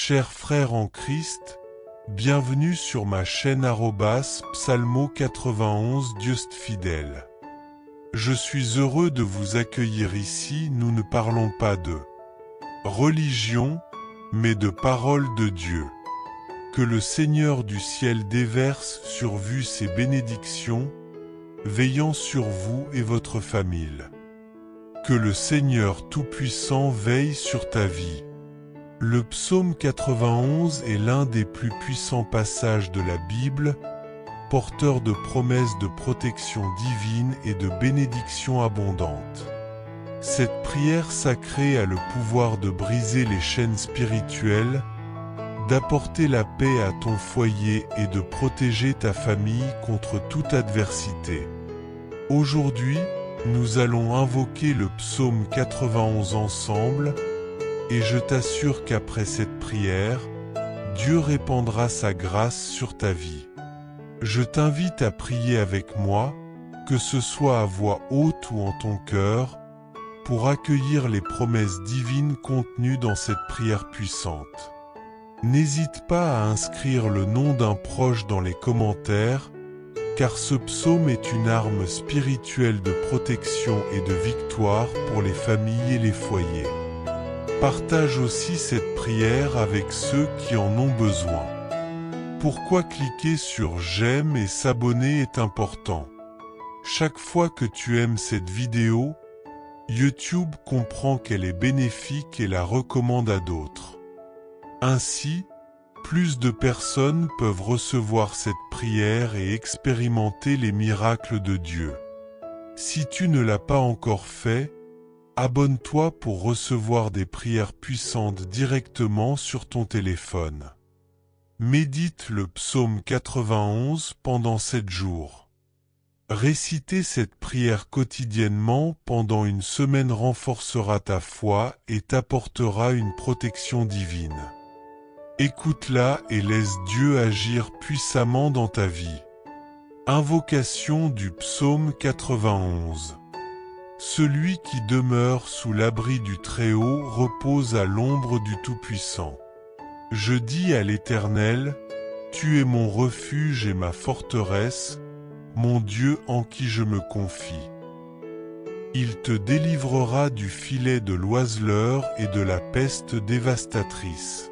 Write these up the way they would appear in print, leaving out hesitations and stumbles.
Chers frères en Christ, bienvenue sur ma chaîne @psalmo91 Dieuste fidèle. Je suis heureux de vous accueillir ici. Nous ne parlons pas de religion, mais de parole de Dieu. Que le Seigneur du ciel déverse sur vous ses bénédictions, veillant sur vous et votre famille. Que le Seigneur Tout-Puissant veille sur ta vie. Le psaume 91 est l'un des plus puissants passages de la Bible, porteur de promesses de protection divine et de bénédictions abondantes. Cette prière sacrée a le pouvoir de briser les chaînes spirituelles, d'apporter la paix à ton foyer et de protéger ta famille contre toute adversité. Aujourd'hui, nous allons invoquer le psaume 91 ensemble, et je t'assure qu'après cette prière, Dieu répandra sa grâce sur ta vie. Je t'invite à prier avec moi, que ce soit à voix haute ou en ton cœur, pour accueillir les promesses divines contenues dans cette prière puissante. N'hésite pas à inscrire le nom d'un proche dans les commentaires, car ce psaume est une arme spirituelle de protection et de victoire pour les familles et les foyers. Partage aussi cette prière avec ceux qui en ont besoin. Pourquoi cliquer sur j'aime et s'abonner est important? Chaque fois que tu aimes cette vidéo, YouTube comprend qu'elle est bénéfique et la recommande à d'autres. Ainsi, plus de personnes peuvent recevoir cette prière et expérimenter les miracles de Dieu. Si tu ne l'as pas encore fait, abonne-toi pour recevoir des prières puissantes directement sur ton téléphone. Médite le psaume 91 pendant 7 jours. Réciter cette prière quotidiennement pendant une semaine renforcera ta foi et t'apportera une protection divine. Écoute-la et laisse Dieu agir puissamment dans ta vie. Invocation du psaume 91. Celui qui demeure sous l'abri du Très-Haut repose à l'ombre du Tout-Puissant. Je dis à l'Éternel, tu es mon refuge et ma forteresse, mon Dieu en qui je me confie. Il te délivrera du filet de l'oiseleur et de la peste dévastatrice.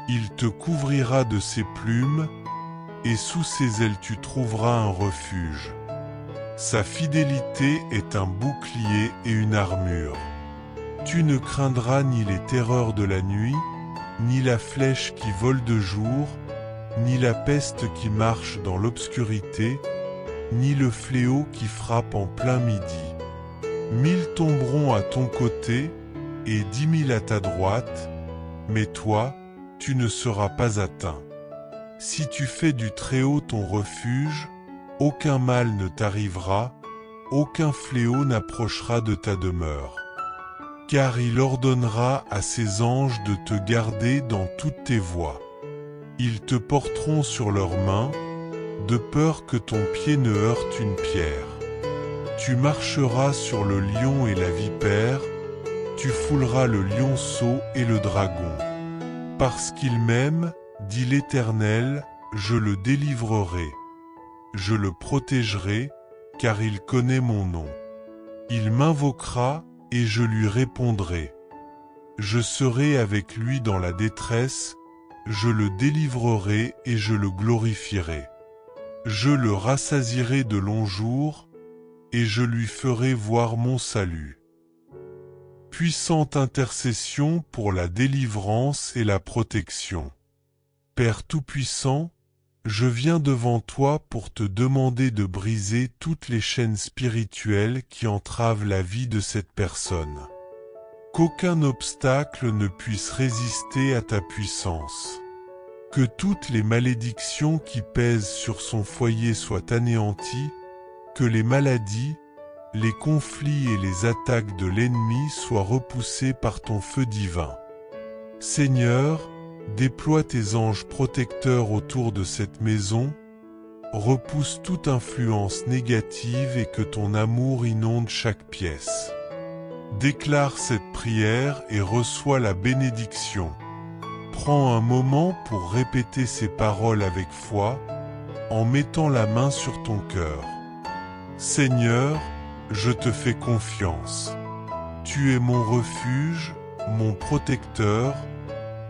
Il te couvrira de ses plumes, et sous ses ailes tu trouveras un refuge. Sa fidélité est un bouclier et une armure. Tu ne craindras ni les terreurs de la nuit, ni la flèche qui vole de jour, ni la peste qui marche dans l'obscurité, ni le fléau qui frappe en plein midi. 1000 tomberont à ton côté, et 10 000 à ta droite, mais toi, tu ne seras pas atteint. Si tu fais du Très-Haut ton refuge, aucun mal ne t'arrivera, aucun fléau n'approchera de ta demeure. Car il ordonnera à ses anges de te garder dans toutes tes voies. Ils te porteront sur leurs mains, de peur que ton pied ne heurte une pierre. Tu marcheras sur le lion et la vipère, tu fouleras le lionceau et le dragon. Parce qu'il m'aime, dit l'Éternel, je le délivrerai. Je le protégerai, car il connaît mon nom. Il m'invoquera, et je lui répondrai. Je serai avec lui dans la détresse, je le délivrerai et je le glorifierai. Je le rassasierai de longs jours, et je lui ferai voir mon salut. Puissante intercession pour la délivrance et la protection. Père Tout-Puissant, je viens devant toi pour te demander de briser toutes les chaînes spirituelles qui entravent la vie de cette personne. Qu'aucun obstacle ne puisse résister à ta puissance. Que toutes les malédictions qui pèsent sur son foyer soient anéanties, que les maladies, les conflits et les attaques de l'ennemi soient repoussés par ton feu divin. Seigneur, déploie tes anges protecteurs autour de cette maison, repousse toute influence négative et que ton amour inonde chaque pièce. Déclare cette prière et reçois la bénédiction. Prends un moment pour répéter ces paroles avec foi, en mettant la main sur ton cœur. Seigneur, je te fais confiance. Tu es mon refuge, mon protecteur,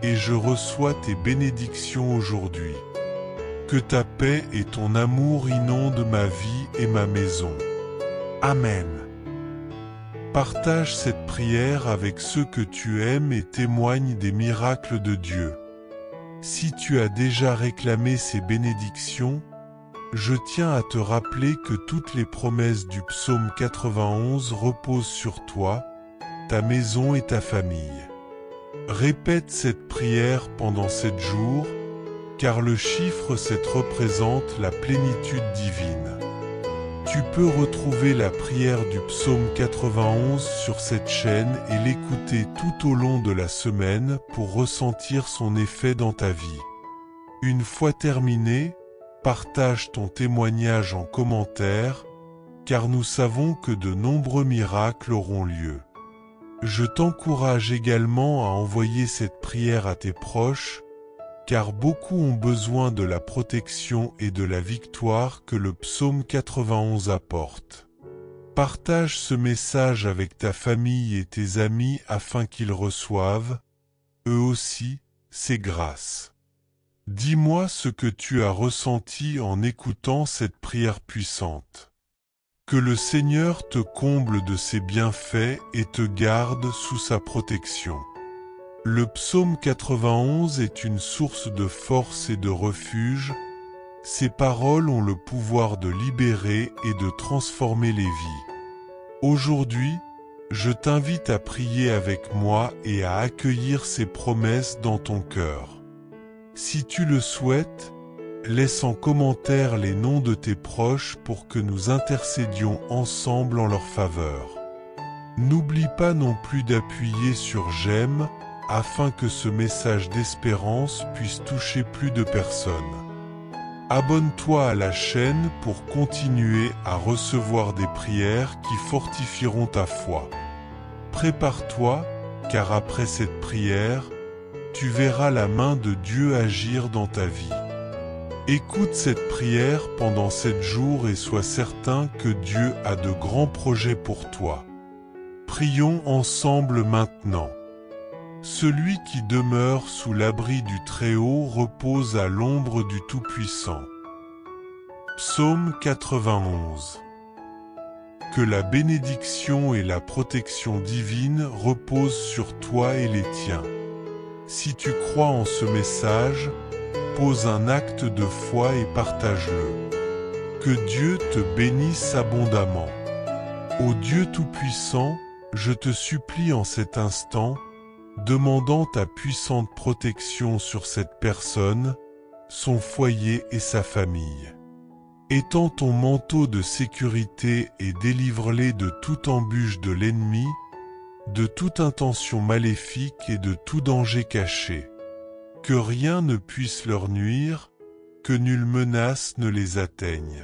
et je reçois tes bénédictions aujourd'hui. Que ta paix et ton amour inondent ma vie et ma maison. Amen. Partage cette prière avec ceux que tu aimes et témoigne des miracles de Dieu. Si tu as déjà réclamé ces bénédictions, je tiens à te rappeler que toutes les promesses du psaume 91 reposent sur toi, ta maison et ta famille. Répète cette prière pendant 7 jours, car le chiffre 7 représente la plénitude divine. Tu peux retrouver la prière du psaume 91 sur cette chaîne et l'écouter tout au long de la semaine pour ressentir son effet dans ta vie. Une fois terminé, partage ton témoignage en commentaire, car nous savons que de nombreux miracles auront lieu. Je t'encourage également à envoyer cette prière à tes proches, car beaucoup ont besoin de la protection et de la victoire que le psaume 91 apporte. Partage ce message avec ta famille et tes amis afin qu'ils reçoivent, eux aussi, ces grâces. Dis-moi ce que tu as ressenti en écoutant cette prière puissante. Que le Seigneur te comble de ses bienfaits et te garde sous sa protection. Le psaume 91 est une source de force et de refuge. Ces paroles ont le pouvoir de libérer et de transformer les vies. Aujourd'hui, je t'invite à prier avec moi et à accueillir ces promesses dans ton cœur. Si tu le souhaites, laisse en commentaire les noms de tes proches pour que nous intercédions ensemble en leur faveur. N'oublie pas non plus d'appuyer sur j'aime, afin que ce message d'espérance puisse toucher plus de personnes. Abonne-toi à la chaîne pour continuer à recevoir des prières qui fortifieront ta foi. Prépare-toi, car après cette prière, tu verras la main de Dieu agir dans ta vie. Écoute cette prière pendant 7 jours et sois certain que Dieu a de grands projets pour toi. Prions ensemble maintenant. Celui qui demeure sous l'abri du Très-Haut repose à l'ombre du Tout-Puissant. Psaume 91. Que la bénédiction et la protection divine reposent sur toi et les tiens. Si tu crois en ce message, pose un acte de foi et partage-le. Que Dieu te bénisse abondamment. Ô Dieu Tout-Puissant, je te supplie en cet instant, demandant ta puissante protection sur cette personne, son foyer et sa famille. Étends ton manteau de sécurité et délivre-les de toute embûche de l'ennemi, de toute intention maléfique et de tout danger caché. Que rien ne puisse leur nuire, que nulle menace ne les atteigne.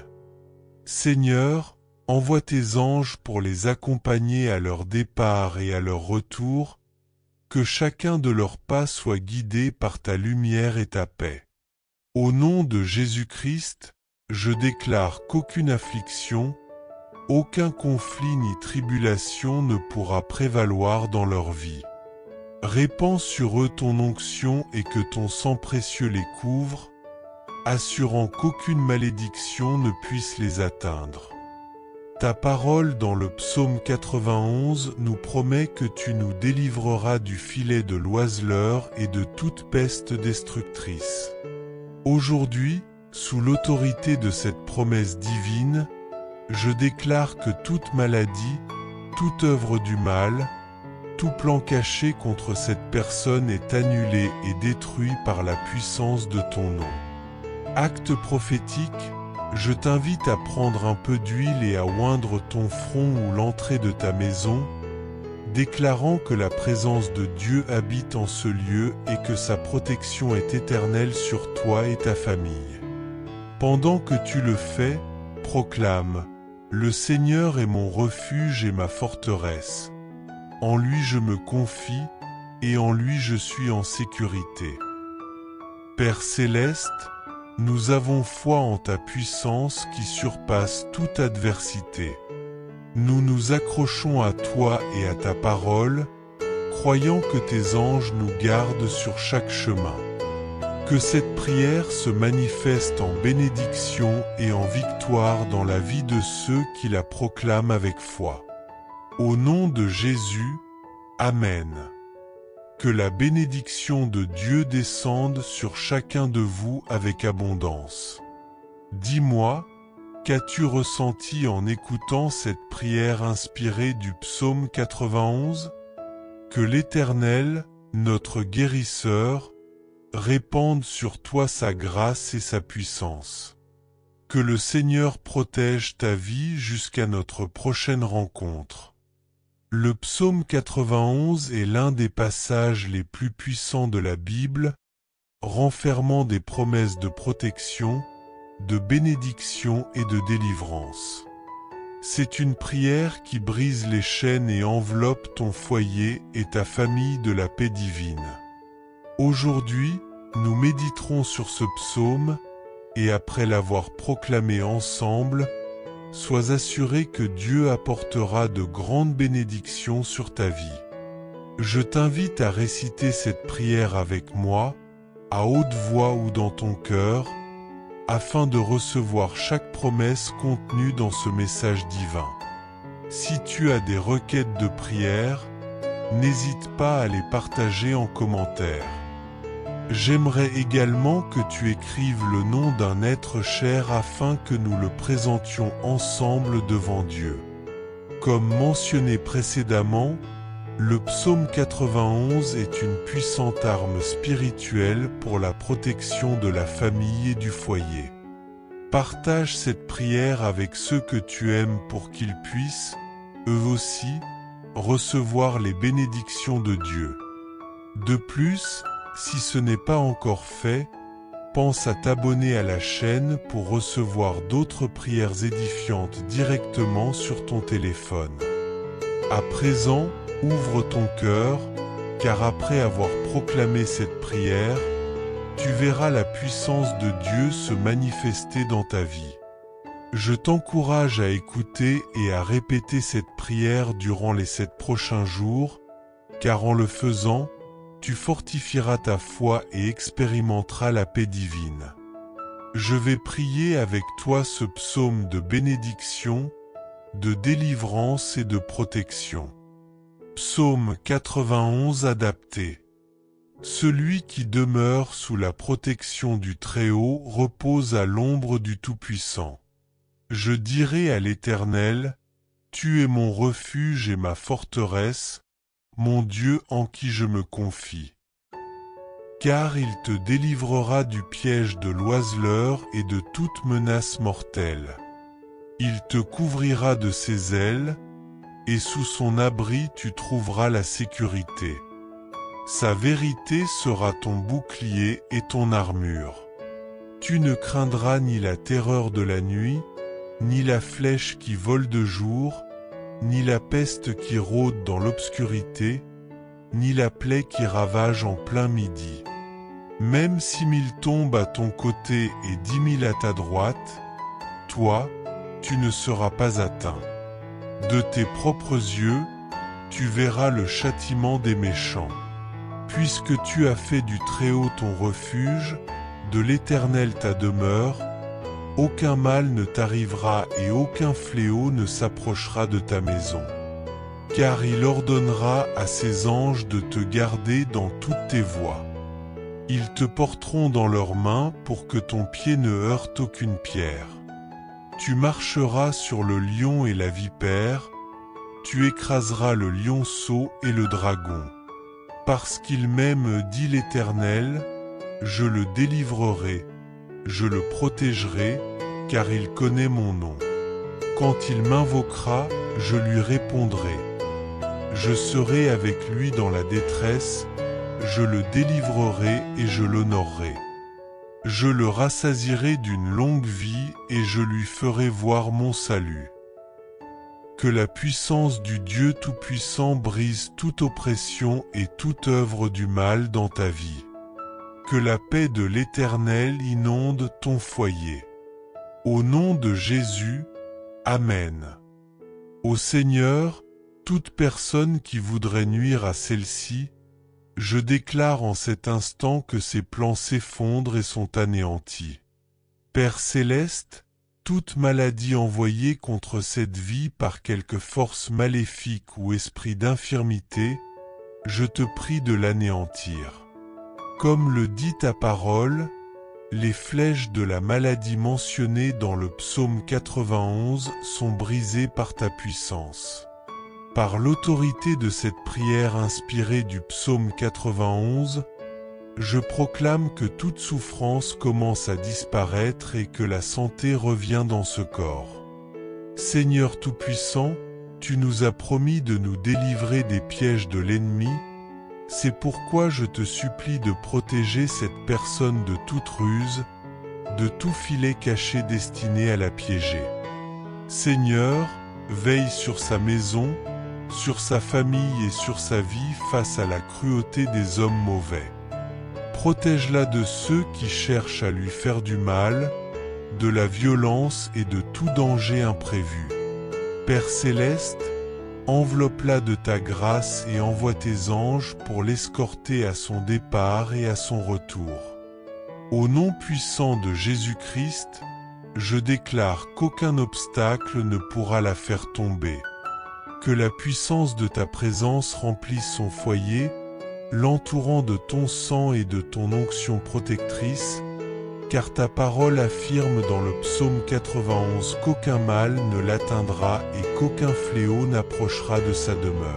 Seigneur, envoie tes anges pour les accompagner à leur départ et à leur retour, que chacun de leurs pas soit guidé par ta lumière et ta paix. Au nom de Jésus-Christ, je déclare qu'aucune affliction, aucun conflit ni tribulation ne pourra prévaloir dans leur vie. Répands sur eux ton onction et que ton sang précieux les couvre, assurant qu'aucune malédiction ne puisse les atteindre. Ta parole dans le psaume 91 nous promet que tu nous délivreras du filet de l'oiseleur et de toute peste destructrice. Aujourd'hui, sous l'autorité de cette promesse divine, je déclare que toute maladie, toute œuvre du mal, tout plan caché contre cette personne est annulé et détruit par la puissance de ton nom. Acte prophétique, je t'invite à prendre un peu d'huile et à oindre ton front ou l'entrée de ta maison, déclarant que la présence de Dieu habite en ce lieu et que sa protection est éternelle sur toi et ta famille. Pendant que tu le fais, proclame « Le Seigneur est mon refuge et ma forteresse. En lui je me confie, et en lui je suis en sécurité. » Père céleste, nous avons foi en ta puissance qui surpasse toute adversité. Nous nous accrochons à toi et à ta parole, croyant que tes anges nous gardent sur chaque chemin. Que cette prière se manifeste en bénédiction et en victoire dans la vie de ceux qui la proclament avec foi. Au nom de Jésus, Amen. Que la bénédiction de Dieu descende sur chacun de vous avec abondance. Dis-moi, qu'as-tu ressenti en écoutant cette prière inspirée du psaume 91? Que l'Éternel, notre guérisseur, répande sur toi sa grâce et sa puissance. Que le Seigneur protège ta vie jusqu'à notre prochaine rencontre. Le psaume 91 est l'un des passages les plus puissants de la Bible, renfermant des promesses de protection, de bénédiction et de délivrance. C'est une prière qui brise les chaînes et enveloppe ton foyer et ta famille de la paix divine. Aujourd'hui, nous méditerons sur ce psaume, et après l'avoir proclamé ensemble, sois assuré que Dieu apportera de grandes bénédictions sur ta vie. Je t'invite à réciter cette prière avec moi, à haute voix ou dans ton cœur, afin de recevoir chaque promesse contenue dans ce message divin. Si tu as des requêtes de prière, n'hésite pas à les partager en commentaire. J'aimerais également que tu écrives le nom d'un être cher afin que nous le présentions ensemble devant Dieu. Comme mentionné précédemment, le psaume 91 est une puissante arme spirituelle pour la protection de la famille et du foyer. Partage cette prière avec ceux que tu aimes pour qu'ils puissent, eux aussi, recevoir les bénédictions de Dieu. De plus, si ce n'est pas encore fait, pense à t'abonner à la chaîne pour recevoir d'autres prières édifiantes directement sur ton téléphone. À présent, ouvre ton cœur, car après avoir proclamé cette prière, tu verras la puissance de Dieu se manifester dans ta vie. Je t'encourage à écouter et à répéter cette prière durant les 7 prochains jours, car en le faisant, tu fortifieras ta foi et expérimenteras la paix divine. Je vais prier avec toi ce psaume de bénédiction, de délivrance et de protection. Psaume 91 adapté. Celui qui demeure sous la protection du Très-Haut repose à l'ombre du Tout-Puissant. Je dirai à l'Éternel, tu es mon refuge et ma forteresse, mon Dieu en qui je me confie. Car il te délivrera du piège de l'oiseleur et de toute menace mortelle. Il te couvrira de ses ailes, et sous son abri tu trouveras la sécurité. Sa vérité sera ton bouclier et ton armure. Tu ne craindras ni la terreur de la nuit, ni la flèche qui vole de jour, ni la peste qui rôde dans l'obscurité, ni la plaie qui ravage en plein midi. Même si 1000 tombent à ton côté et 10 000 à ta droite, toi, tu ne seras pas atteint. De tes propres yeux, tu verras le châtiment des méchants. Puisque tu as fait du Très-Haut ton refuge, de l'Éternel ta demeure, aucun mal ne t'arrivera et aucun fléau ne s'approchera de ta maison. Car il ordonnera à ses anges de te garder dans toutes tes voies. Ils te porteront dans leurs mains pour que ton pied ne heurte aucune pierre. Tu marcheras sur le lion et la vipère, tu écraseras le lionceau et le dragon. Parce qu'il m'aime, dit l'Éternel, je le délivrerai, je le protégerai, car il connaît mon nom. Quand il m'invoquera, je lui répondrai. Je serai avec lui dans la détresse, je le délivrerai et je l'honorerai. Je le rassasierai d'une longue vie et je lui ferai voir mon salut. Que la puissance du Dieu Tout-Puissant brise toute oppression et toute œuvre du mal dans ta vie. Que la paix de l'Éternel inonde ton foyer. Au nom de Jésus, Amen. Ô Seigneur, toute personne qui voudrait nuire à celle-ci, je déclare en cet instant que ses plans s'effondrent et sont anéantis. Père céleste, toute maladie envoyée contre cette vie par quelque force maléfique ou esprit d'infirmité, je te prie de l'anéantir. Comme le dit ta parole, les flèches de la maladie mentionnées dans le psaume 91 sont brisées par ta puissance. Par l'autorité de cette prière inspirée du psaume 91, je proclame que toute souffrance commence à disparaître et que la santé revient dans ce corps. Seigneur Tout-Puissant, tu nous as promis de nous délivrer des pièges de l'ennemi, c'est pourquoi je te supplie de protéger cette personne de toute ruse, de tout filet caché destiné à la piéger. Seigneur, veille sur sa maison, sur sa famille et sur sa vie face à la cruauté des hommes mauvais. Protège-la de ceux qui cherchent à lui faire du mal, de la violence et de tout danger imprévu. Père céleste, enveloppe-la de ta grâce et envoie tes anges pour l'escorter à son départ et à son retour. Au nom puissant de Jésus-Christ, je déclare qu'aucun obstacle ne pourra la faire tomber. Que la puissance de ta présence remplisse son foyer, l'entourant de ton sang et de ton onction protectrice, car ta parole affirme dans le psaume 91 qu'aucun mal ne l'atteindra et qu'aucun fléau n'approchera de sa demeure.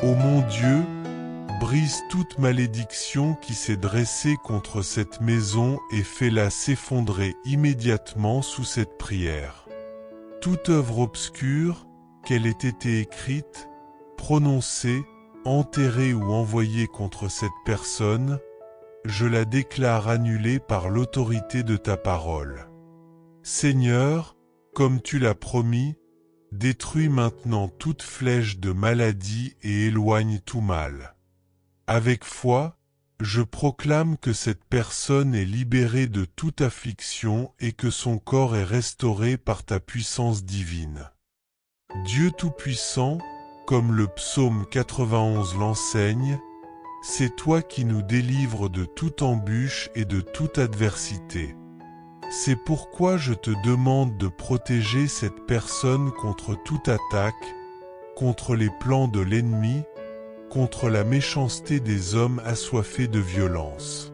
Ô mon Dieu, brise toute malédiction qui s'est dressée contre cette maison et fais-la s'effondrer immédiatement sous cette prière. Toute œuvre obscure, qu'elle ait été écrite, prononcée, enterrée ou envoyée contre cette personne, je la déclare annulée par l'autorité de ta parole. Seigneur, comme tu l'as promis, détruis maintenant toute flèche de maladie et éloigne tout mal. Avec foi, je proclame que cette personne est libérée de toute affliction et que son corps est restauré par ta puissance divine. Dieu Tout-Puissant, comme le psaume 91 l'enseigne, c'est toi qui nous délivres de toute embûche et de toute adversité. C'est pourquoi je te demande de protéger cette personne contre toute attaque, contre les plans de l'ennemi, contre la méchanceté des hommes assoiffés de violence.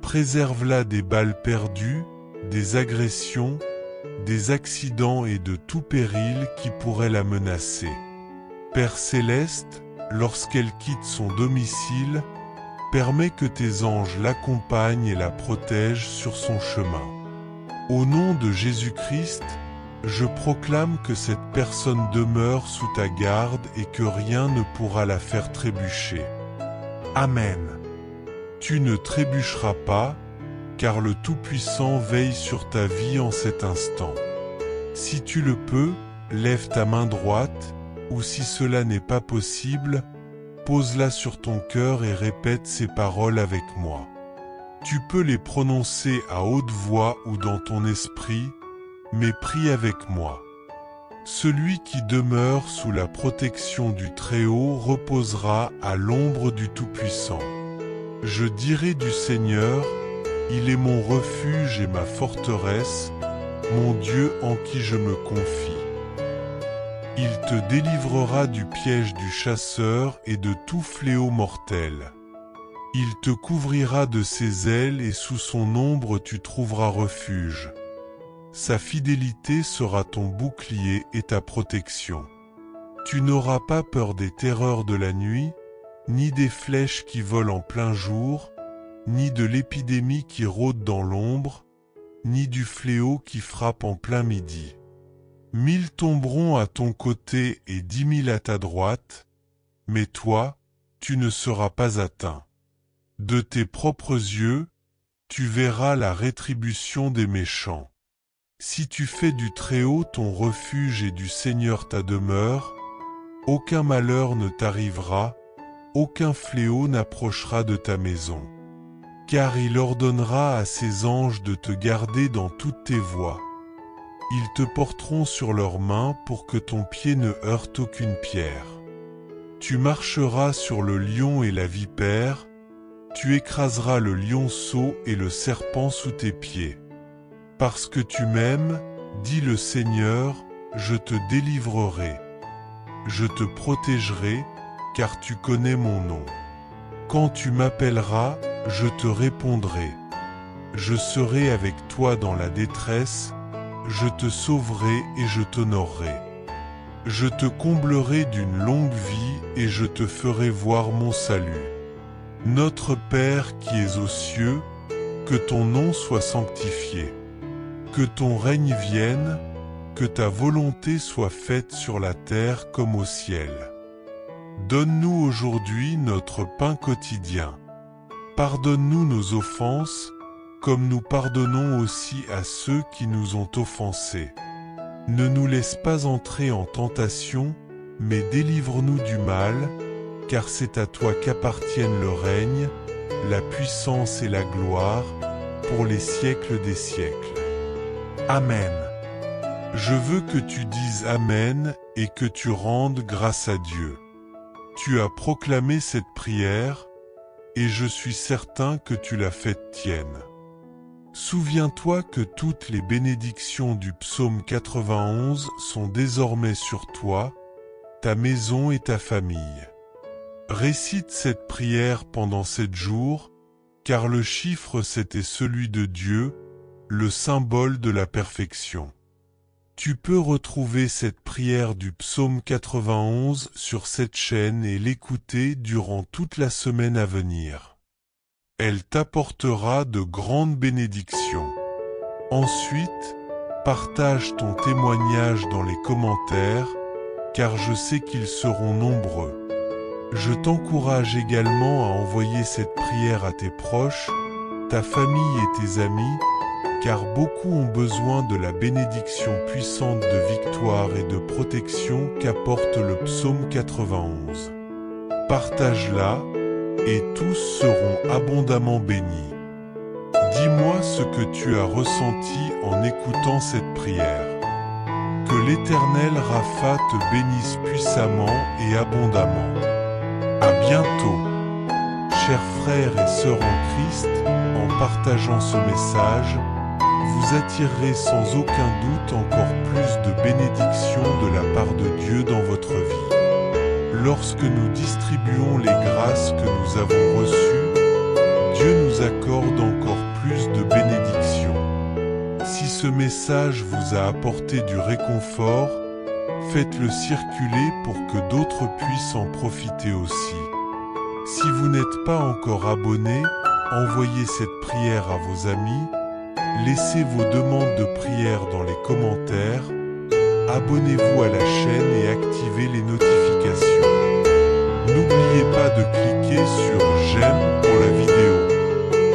Préserve-la des balles perdues, des agressions, des accidents et de tout péril qui pourrait la menacer. Père céleste, lorsqu'elle quitte son domicile, permets que tes anges l'accompagnent et la protègent sur son chemin. Au nom de Jésus-Christ, je proclame que cette personne demeure sous ta garde et que rien ne pourra la faire trébucher. Amen. Tu ne trébucheras pas, car le Tout-Puissant veille sur ta vie en cet instant. Si tu le peux, lève ta main droite, ou si cela n'est pas possible, pose-la sur ton cœur et répète ces paroles avec moi. Tu peux les prononcer à haute voix ou dans ton esprit, mais prie avec moi. Celui qui demeure sous la protection du Très-Haut reposera à l'ombre du Tout-Puissant. Je dirai du Seigneur, il est mon refuge et ma forteresse, mon Dieu en qui je me confie. Il te délivrera du piège du chasseur et de tout fléau mortel. Il te couvrira de ses ailes et sous son ombre tu trouveras refuge. Sa fidélité sera ton bouclier et ta protection. Tu n'auras pas peur des terreurs de la nuit, ni des flèches qui volent en plein jour, ni de l'épidémie qui rôde dans l'ombre, ni du fléau qui frappe en plein midi. 1000 tomberont à ton côté et 10 000 à ta droite, mais toi, tu ne seras pas atteint. De tes propres yeux, tu verras la rétribution des méchants. Si tu fais du Très-Haut ton refuge et du Seigneur ta demeure, aucun malheur ne t'arrivera, aucun fléau n'approchera de ta maison. car il ordonnera à ses anges de te garder dans toutes tes voies. Ils te porteront sur leurs mains pour que ton pied ne heurte aucune pierre. Tu marcheras sur le lion et la vipère, tu écraseras le lionceau et le serpent sous tes pieds. Parce que tu m'aimes, dit le Seigneur, je te délivrerai. Je te protégerai, car tu connais mon nom. Quand tu m'appelleras, je te répondrai. Je serai avec toi dans la détresse, je te sauverai et je t'honorerai. Je te comblerai d'une longue vie et je te ferai voir mon salut. Notre Père qui es aux cieux, que ton nom soit sanctifié. Que ton règne vienne, que ta volonté soit faite sur la terre comme au ciel. Donne-nous aujourd'hui notre pain quotidien. Pardonne-nous nos offenses, comme nous pardonnons aussi à ceux qui nous ont offensés. Ne nous laisse pas entrer en tentation, mais délivre-nous du mal, car c'est à toi qu'appartiennent le règne, la puissance et la gloire, pour les siècles des siècles. Amen. Je veux que tu dises Amen et que tu rendes grâce à Dieu. Tu as proclamé cette prière, et je suis certain que tu l'as faite tienne. Souviens-toi que toutes les bénédictions du psaume 91 sont désormais sur toi, ta maison et ta famille. Récite cette prière pendant 7 jours, car le chiffre c'était celui de Dieu, le symbole de la perfection. Tu peux retrouver cette prière du psaume 91 sur cette chaîne et l'écouter durant toute la semaine à venir. Elle t'apportera de grandes bénédictions. Ensuite, partage ton témoignage dans les commentaires, car je sais qu'ils seront nombreux. Je t'encourage également à envoyer cette prière à tes proches, ta famille et tes amis, car beaucoup ont besoin de la bénédiction puissante de victoire et de protection qu'apporte le psaume 91. Partage-la, et tous seront abondamment bénis. Dis-moi ce que tu as ressenti en écoutant cette prière. Que l'Éternel Rapha te bénisse puissamment et abondamment. À bientôt, chers frères et sœurs en Christ, en partageant ce message, vous attirerez sans aucun doute encore plus de bénédictions de la part de Dieu dans votre vie. Lorsque nous distribuons les grâces que nous avons reçues, Dieu nous accorde encore plus de bénédictions. Si ce message vous a apporté du réconfort, faites-le circuler pour que d'autres puissent en profiter aussi. Si vous n'êtes pas encore abonné, envoyez cette prière à vos amis, laissez vos demandes de prière dans les commentaires, abonnez-vous à la chaîne et activez les notifications. N'oubliez pas de cliquer sur j'aime